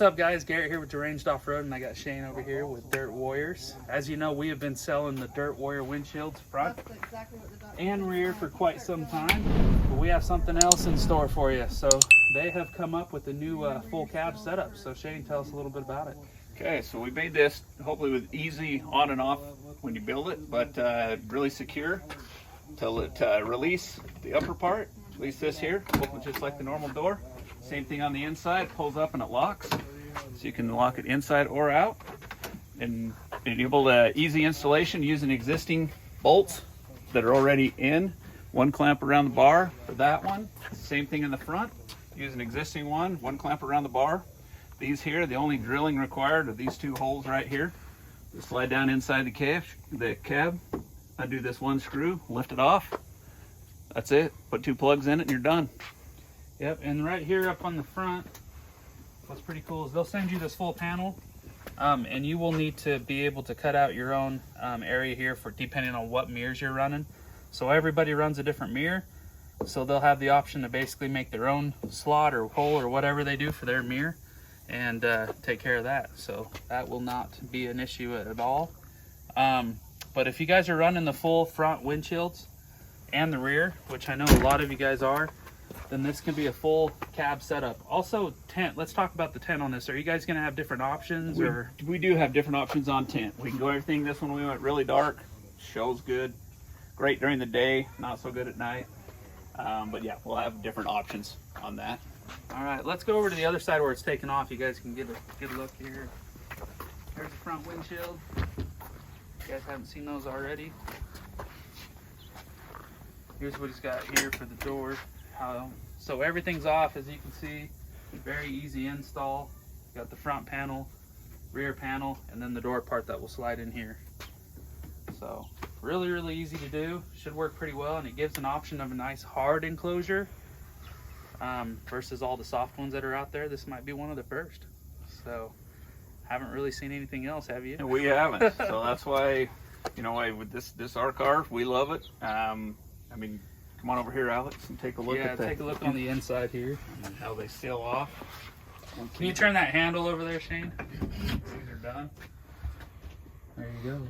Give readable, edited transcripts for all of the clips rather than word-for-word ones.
What's up, guys? Garrett here with Deranged Off-Road, and I got Shane over here with Dirt Warriors. As you know, we have been selling the Dirt Warrior windshields front and rear for quite some time, but we have something else in store for you. So they have come up with a new full cab setup. So Shane, tell us a little bit about it. Okay, so we made this hopefully with easy on and off when you build it, but really secure till it release the upper part. Release this here, open just like the normal door. Same thing on the inside, pulls up and it locks. So you can lock it inside or out. And enable easy installation using existing bolts that are already in. One clamp around the bar for that one. Same thing in the front. Use an existing one clamp around the bar. These here, the only drilling required are these two holes right here. Just slide down inside the cab, undo this one screw, lift it off. That's it. Put two plugs in it and you're done. Yep, and right here up on the front, what's pretty cool is they'll send you this full panel, and you will need to be able to cut out your own area here for depending on what mirrors you're running. So everybody runs a different mirror, so they'll have the option to basically make their own slot or hole or whatever they do for their mirror and take care of that. So that will not be an issue at all. But if you guys are running the full front windshields and the rear, which I know a lot of you guys are, then this can be a full cab setup. Also, tent. Let's talk about the tent on this. Are you guys going to have different options? We do have different options on tent. We can go everything. This one we went really dark. Shows good. Great during the day. Not so good at night. But yeah, we'll have different options on that. All right, let's go over to the other side where it's taken off. You guys can get a good look here. There's the front windshield. You guys haven't seen those already. Here's what he's got here for the door. So everything's off, as you can see. Very easy install. Got the front panel, rear panel, and then the door part that will slide in here. So really easy to do. Should work pretty well, and it gives an option of a nice hard enclosure versus all the soft ones that are out there. This might be one of the first. So haven't really seen anything else, have you? We haven't. So that's why, you know, with this our car, we love it. I mean, come on over here, Alex, and take a look at take a look on the inside here and how they seal off. Can you turn that handle over there, Shane? These are done. There you go.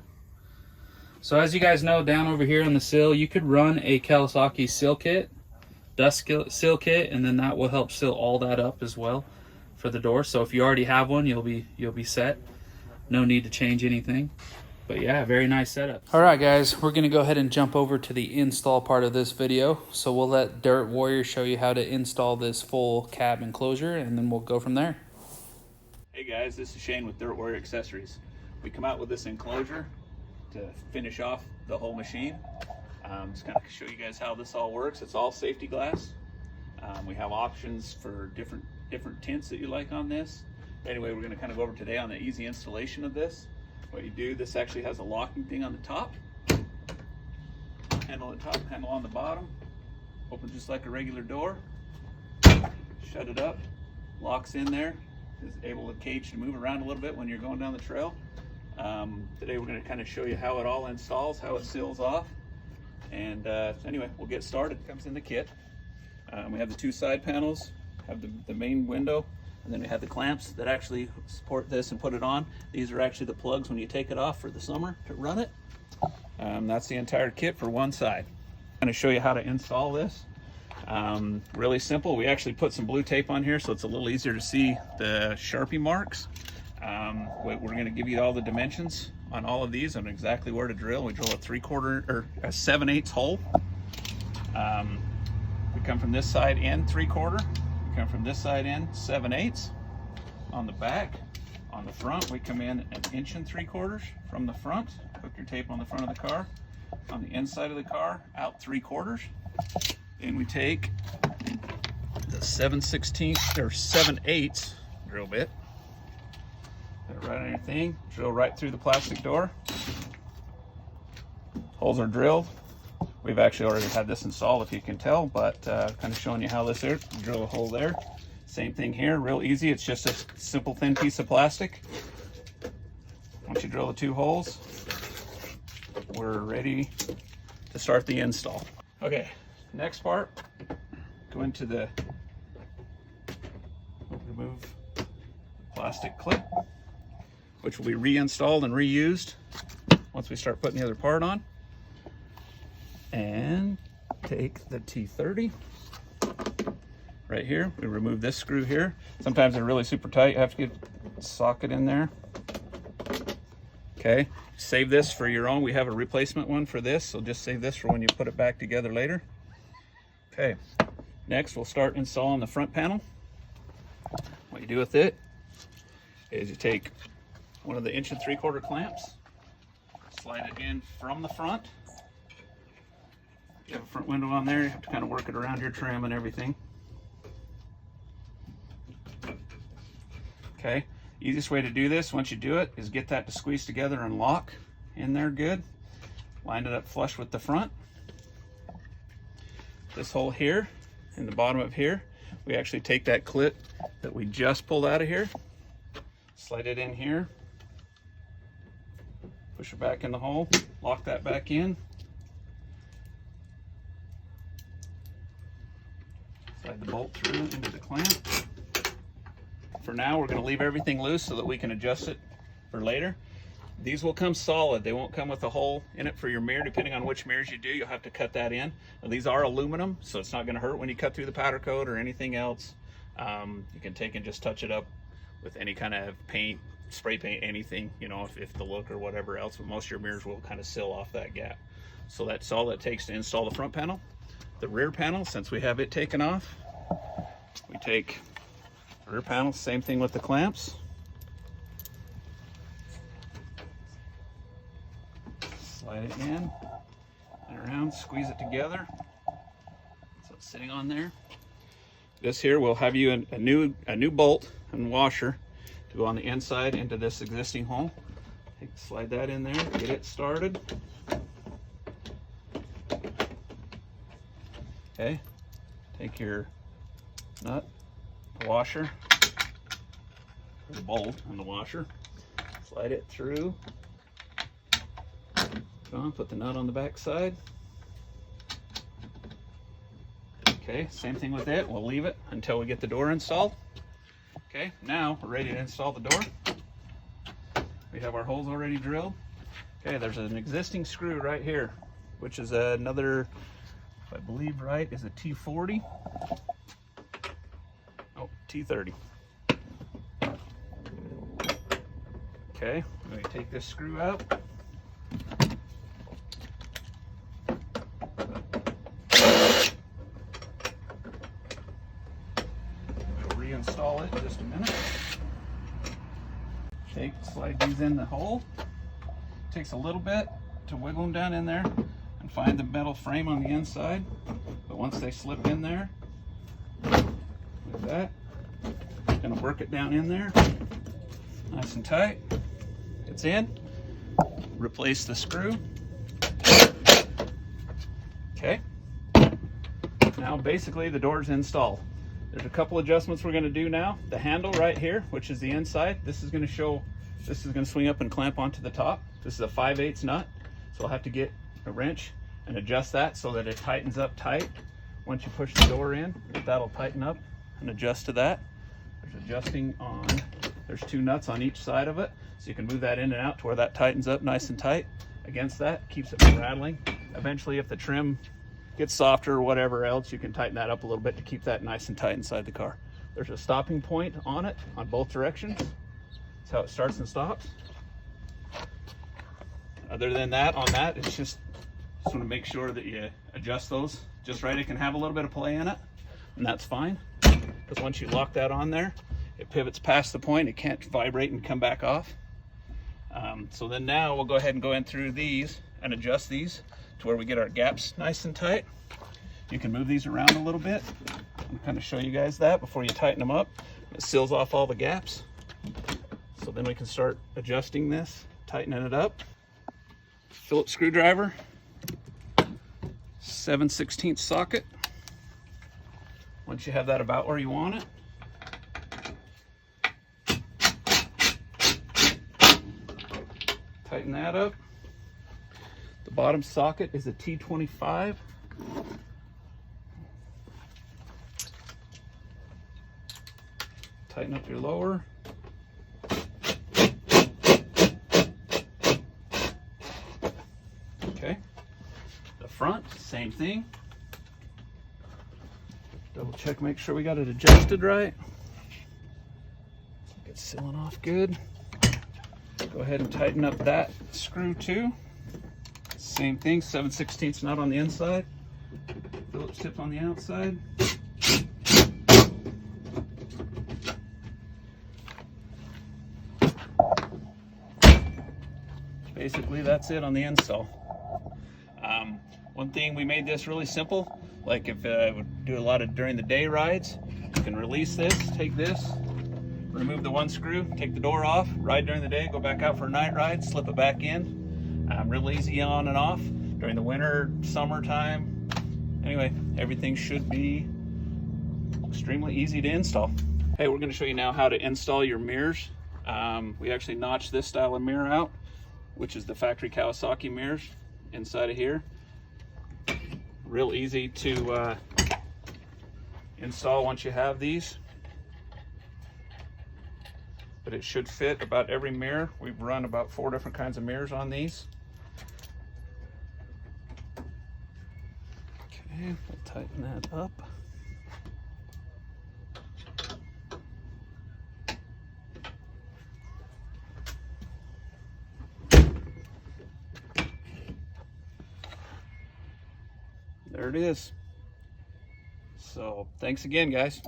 So as you guys know, down over here on the sill, you could run a Kawasaki seal kit, dust seal kit, and then that will help seal all that up as well for the door. So if you already have one, you'll be set. No need to change anything. But yeah, very nice setup. All right, guys, we're gonna go ahead and jump over to the install part of this video. So we'll let Dirt Warrior show you how to install this full cab enclosure, and then we'll go from there. Hey guys, this is Shane with Dirt Warrior Accessories. We come out with this enclosure to finish off the whole machine. Just kind of show you guys how this all works. It's all safety glass. We have options for different tints that you like on this. Anyway, we're gonna kind of go over today on the easy installation of this. What you do, this actually has a locking thing on the top. Handle on top, handle on the bottom. Open just like a regular door. Shut it up, locks in there. Is able to cage to move around a little bit when you're going down the trail. Today we're going to kind of show you how it all installs, how it seals off. And anyway, we'll get started. It comes in the kit. We have the two side panels, have the main window, and then we have the clamps that actually support this and put it on. These are actually the plugs when you take it off for the summer to run it. That's the entire kit for one side. I'm going to show you how to install this. Really simple. We actually put some blue tape on here so it's a little easier to see the Sharpie marks. We're going to give you all the dimensions on all of these and exactly where to drill. We drill a 3/4 or a 7/8 hole. We come from this side in 3/4. We come from this side in 7/8. On the back, on the front, we come in 1 3/4 from the front. Hook your tape on the front of the car. On the inside of the car, out 3/4. Then we take the 7/16 or 7/8 drill bit. Put it right on your thing. Drill right through the plastic door. Holes are drilled. We've actually already had this installed, if you can tell, but kind of showing you how this is. Drill a hole there. Same thing here, real easy. It's just a simple thin piece of plastic. Once you drill the two holes, we're ready to start the install. Okay, next part, go into the, remove the plastic clip, which will be reinstalled and reused once we start putting the other part on. And take the T30 right here. We remove this screw here. Sometimes they're really super tight. You have to get the socket in there. Okay, save this for your own. We have a replacement one for this, so just save this for when you put it back together later. Okay, next we'll start installing the front panel. What you do with it is you take one of the 1 3/4 clamps, slide it in from the front. You have a front window on there, you have to kind of work it around your trim and everything. Okay, easiest way to do this once you do it is get that to squeeze together and lock in there good. Line it up flush with the front. This hole here, in the bottom of here, we actually take that clip that we just pulled out of here, slide it in here, push it back in the hole, lock that back in. Slide the bolt through into the clamp. For now, we're going to leave everything loose so that we can adjust it for later. These will come solid. They won't come with a hole in it for your mirror. Depending on which mirrors you do, you'll have to cut that in. Now, these are aluminum, so it's not going to hurt when you cut through the powder coat or anything else. You can take and just touch it up with any kind of paint, spray paint, anything, you know, if the look or whatever else, but most of your mirrors will kind of seal off that gap. So that's all it takes to install the front panel. The rear panel, since we have it taken off, we take the rear panel, same thing with the clamps. Slide it in and around, squeeze it together. So it's sitting on there. This here will have you a new bolt and washer to go on the inside into this existing hole. Slide that in there, get it started. Okay, take your nut, the washer, the bolt and the washer, slide it through. Put the nut on the back side. Okay, same thing with it. We'll leave it until we get the door installed. Okay, now we're ready to install the door. We have our holes already drilled. Okay, there's an existing screw right here, which is another, if I believe right, is a T40. Oh, T30. Okay, I'm going to take this screw out. Reinstall it in just a minute. Slide these in the hole. Takes a little bit to wiggle them down in there and find the metal frame on the inside. But once they slip in there, like that, gonna work it down in there, nice and tight. It's in. Replace the screw. Okay. Now basically the door's installed. There's a couple adjustments we're going to do now. The handle right here, which is the inside, this is going to swing up and clamp onto the top. This is a 5/8 nut, so I'll have to get a wrench and adjust that so that it tightens up tight. Once you push the door in, that'll tighten up and adjust to that. There's 2 nuts on each side of it, so you can move that in and out to where that tightens up nice and tight against that, keeps it from rattling. Eventually, if the trim gets softer or whatever else, you can tighten that up a little bit to keep that nice and tight inside the car. There's a stopping point on it on both directions. That's how it starts and stops. Other than that, on that, it's just want to make sure that you adjust those just right. It can have a little bit of play in it, and that's fine, because once you lock that on there, it pivots past the point. It can't vibrate and come back off. So then now we'll go ahead and go in through these and adjust these to where we get our gaps nice and tight. You can move these around a little bit and kind of show you guys that before you tighten them up. It seals off all the gaps. So then we can start adjusting this, tightening it up. Phillips screwdriver, 7/16 socket. Once you have that about where you want it, tighten that up. The bottom socket is a T25. Tighten up your lower. front, same thing. Double check, make sure we got it adjusted right. Get sealing off good. Go ahead and tighten up that screw too. Same thing, 7/16 nut on the inside. Phillips tip on the outside. Basically, that's it on the install. One thing, we made this really simple. Like if I would do a lot of during the day rides, you can release this, take this, remove the one screw, take the door off, ride during the day, go back out for a night ride, slip it back in. Real easy on and off during the winter, summertime. Anyway, everything should be extremely easy to install. Hey, we're going to show you now how to install your mirrors. We actually notched this style of mirror out, which is the factory Kawasaki mirrors inside of here. Real easy to install once you have these, but it should fit about every mirror. We've run about 4 different kinds of mirrors on these. Okay, we'll tighten that up. There it is. So thanks again, guys.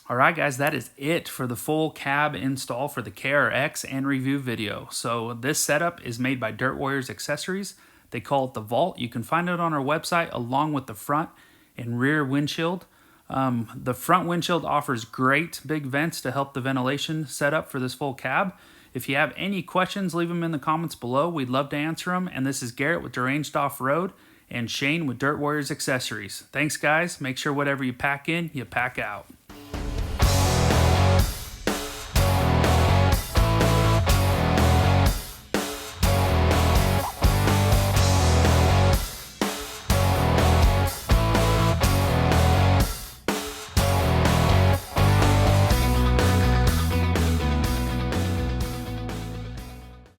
All right, guys, that is it for the full cab install for the KRX and review video. So this setup is made by Dirt Warriors Accessories. They call it the Vault. You can find it on our website along with the front and rear windshield. The front windshield offers great big vents to help the ventilation setup for this full cab. If you have any questions, leave them in the comments below. We'd love to answer them. And this is Garrett with Deranged Off-Road and Shane with Dirt Warriors Accessories. Thanks, guys. Make sure whatever you pack in, you pack out.